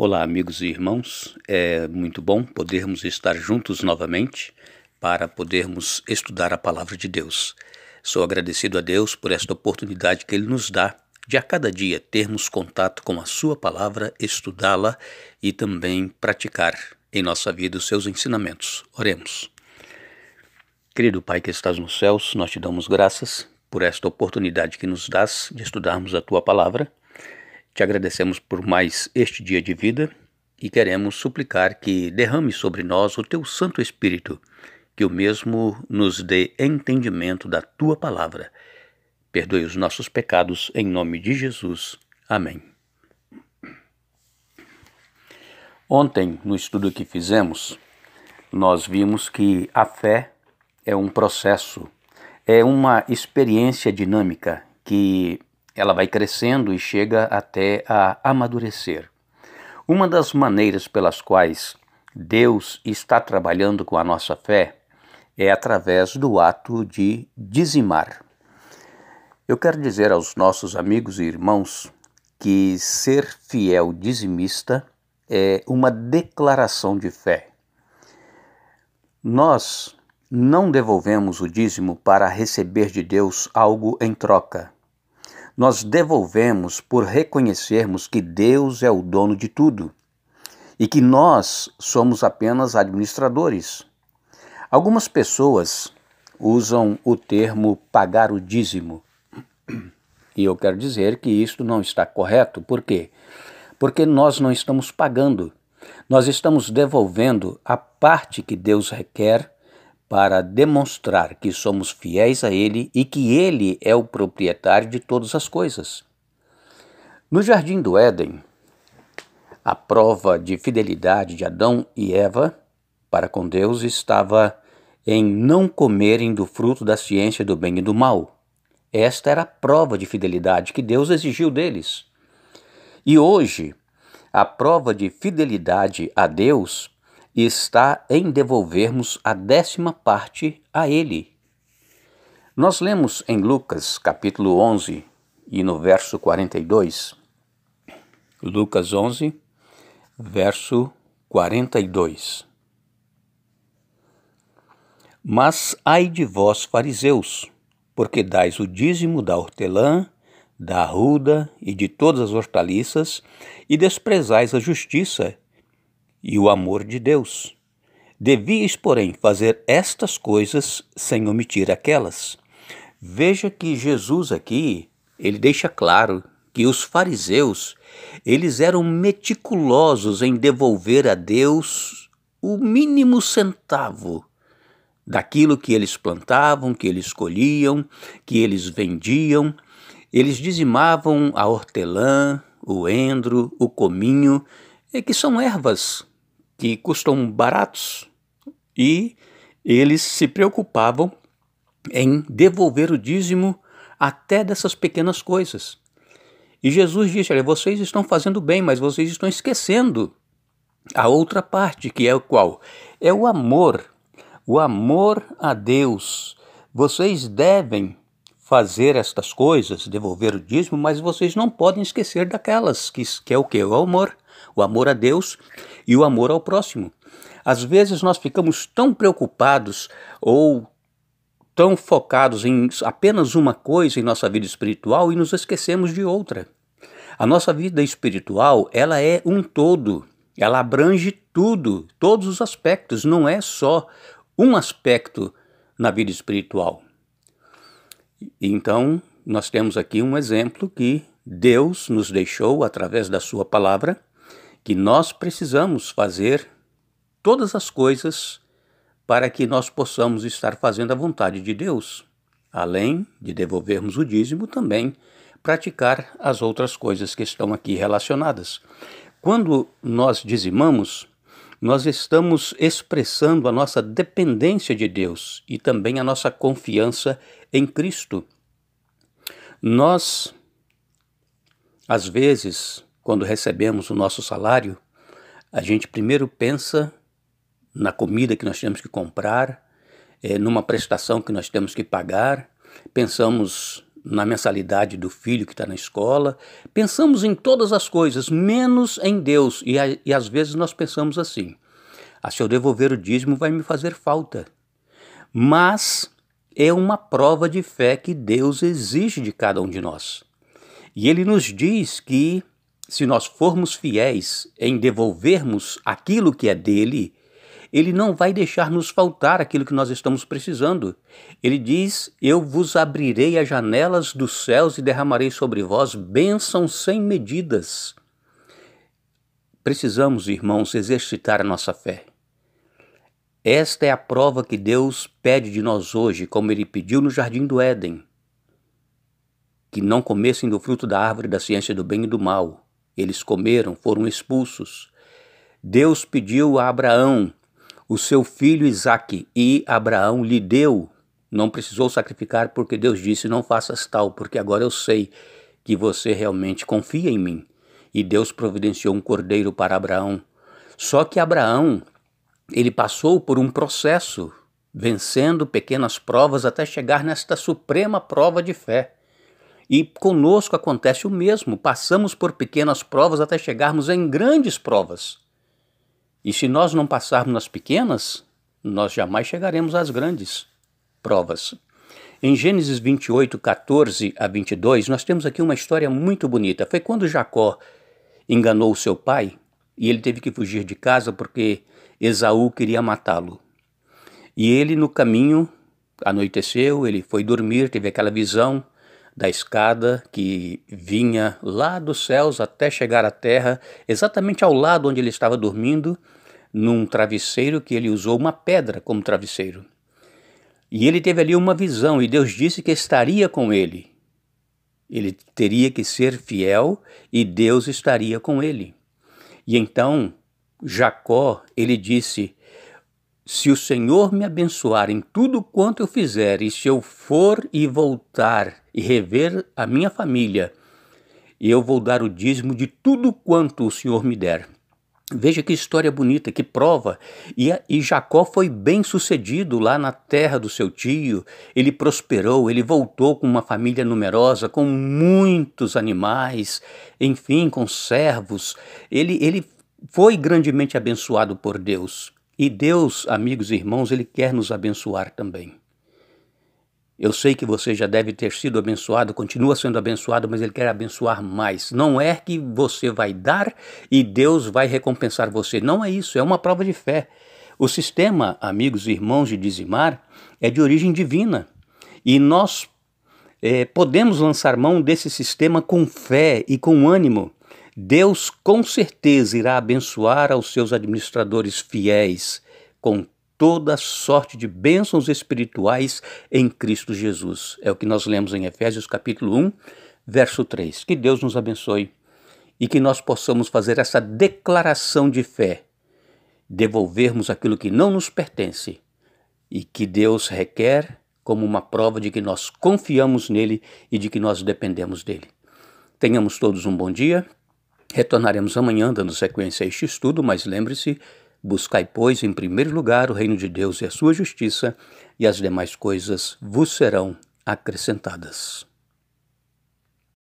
Olá, amigos e irmãos. É muito bom podermos estar juntos novamente para podermos estudar a palavra de Deus. Sou agradecido a Deus por esta oportunidade que Ele nos dá de a cada dia termos contato com a Sua palavra, estudá-la e também praticar em nossa vida os seus ensinamentos. Oremos. Querido Pai que estás nos céus, nós te damos graças por esta oportunidade que nos dás de estudarmos a Tua palavra. Te agradecemos por mais este dia de vida e queremos suplicar que derrame sobre nós o Teu Santo Espírito, que o mesmo nos dê entendimento da Tua palavra. Perdoe os nossos pecados em nome de Jesus. Amém. Ontem, no estudo que fizemos, nós vimos que a fé é um processo, é uma experiência dinâmica que ela vai crescendo e chega até a amadurecer. Uma das maneiras pelas quais Deus está trabalhando com a nossa fé é através do ato de dizimar. Eu quero dizer aos nossos amigos e irmãos que ser fiel dizimista é uma declaração de fé. Nós não devolvemos o dízimo para receber de Deus algo em troca. Nós devolvemos por reconhecermos que Deus é o dono de tudo e que nós somos apenas administradores. Algumas pessoas usam o termo pagar o dízimo e eu quero dizer que isto não está correto. Por quê? Porque nós não estamos pagando, nós estamos devolvendo a parte que Deus requer para demonstrar que somos fiéis a Ele e que Ele é o proprietário de todas as coisas. No Jardim do Éden, a prova de fidelidade de Adão e Eva para com Deus estava em não comerem do fruto da ciência do bem e do mal. Esta era a prova de fidelidade que Deus exigiu deles. E hoje, a prova de fidelidade a Deus está em devolvermos a 10ª parte a Ele. Nós lemos em Lucas capítulo 11 e no verso 42, Lucas 11, verso 42. Mas ai de vós, fariseus, porque dais o dízimo da hortelã, da arruda e de todas as hortaliças, e desprezais a justiça e o amor de Deus. Devíeis, porém, fazer estas coisas sem omitir aquelas. Veja que Jesus aqui, ele deixa claro que os fariseus, eles eram meticulosos em devolver a Deus o mínimo centavo daquilo que eles plantavam, que eles colhiam, que eles vendiam. Eles dizimavam a hortelã, o endro, o cominho, que são ervas que custam baratos, e eles se preocupavam em devolver o dízimo até dessas pequenas coisas. E Jesus disse: olha, vocês estão fazendo bem, mas vocês estão esquecendo a outra parte, que é o qual? É o amor a Deus. Vocês devem fazer estas coisas, devolver o dízimo, mas vocês não podem esquecer daquelas, que é o quê? O amor a Deus e o amor ao próximo. Às vezes nós ficamos tão preocupados ou tão focados em apenas uma coisa em nossa vida espiritual e nos esquecemos de outra. A nossa vida espiritual, ela é um todo, ela abrange tudo, todos os aspectos, não é só um aspecto na vida espiritual. Então, nós temos aqui um exemplo que Deus nos deixou através da sua palavra, que nós precisamos fazer todas as coisas para que nós possamos estar fazendo a vontade de Deus. Além de devolvermos o dízimo, também praticar as outras coisas que estão aqui relacionadas. Quando nós dizimamos, nós estamos expressando a nossa dependência de Deus e também a nossa confiança em Cristo. Nós, às vezes, quando recebemos o nosso salário, a gente primeiro pensa na comida que nós temos que comprar, numa prestação que nós temos que pagar, pensamos na mensalidade do filho que está na escola, pensamos em todas as coisas, menos em Deus. E às vezes nós pensamos assim: se eu devolver o dízimo vai me fazer falta. Mas é uma prova de fé que Deus exige de cada um de nós. E Ele nos diz que se nós formos fiéis em devolvermos aquilo que é dele, Ele não vai deixar nos faltar aquilo que nós estamos precisando. Ele diz: eu vos abrirei as janelas dos céus e derramarei sobre vós bênçãos sem medidas. Precisamos, irmãos, exercitar a nossa fé. Esta é a prova que Deus pede de nós hoje, como Ele pediu no jardim do Éden, que não comessem do fruto da árvore da ciência do bem e do mal. Eles comeram, foram expulsos. Deus pediu a Abraão o seu filho Isaque, e Abraão lhe deu. Não precisou sacrificar, porque Deus disse: não faças tal, porque agora eu sei que você realmente confia em mim. E Deus providenciou um cordeiro para Abraão. Só que Abraão, ele passou por um processo, vencendo pequenas provas até chegar nesta suprema prova de fé. E conosco acontece o mesmo, passamos por pequenas provas até chegarmos em grandes provas. E se nós não passarmos nas pequenas, nós jamais chegaremos às grandes provas. Em Gênesis 28, 14 a 22, nós temos aqui uma história muito bonita. Foi quando Jacó enganou seu pai e ele teve que fugir de casa porque Esaú queria matá-lo. E ele, no caminho, anoiteceu, ele foi dormir, teve aquela visão da escada que vinha lá dos céus até chegar à terra, exatamente ao lado onde ele estava dormindo, num travesseiro que ele usou uma pedra como travesseiro. E ele teve ali uma visão, e Deus disse que estaria com ele. Ele teria que ser fiel e Deus estaria com ele. E então Jacó, ele disse: se o Senhor me abençoar em tudo quanto eu fizer, e se eu for e voltar e rever a minha família, eu vou dar o dízimo de tudo quanto o Senhor me der. Veja que história bonita, que prova. E Jacó foi bem sucedido lá na terra do seu tio. Ele prosperou, ele voltou com uma família numerosa, com muitos animais, enfim, com servos. Ele foi grandemente abençoado por Deus. E Deus, amigos e irmãos, Ele quer nos abençoar também. Eu sei que você já deve ter sido abençoado, continua sendo abençoado, mas Ele quer abençoar mais. Não é que você vai dar e Deus vai recompensar você. Não é isso, é uma prova de fé. O sistema, amigos e irmãos, de dizimar é de origem divina. E nós podemos lançar mão desse sistema com fé e com ânimo. Deus com certeza irá abençoar aos seus administradores fiéis com toda sorte de bênçãos espirituais em Cristo Jesus. É o que nós lemos em Efésios capítulo 1, verso 3. Que Deus nos abençoe e que nós possamos fazer essa declaração de fé, devolvermos aquilo que não nos pertence e que Deus requer como uma prova de que nós confiamos nele e de que nós dependemos dele. Tenhamos todos um bom dia. Retornaremos amanhã dando sequência a este estudo, mas lembre-se: buscai, pois, em primeiro lugar o reino de Deus e a sua justiça, e as demais coisas vos serão acrescentadas.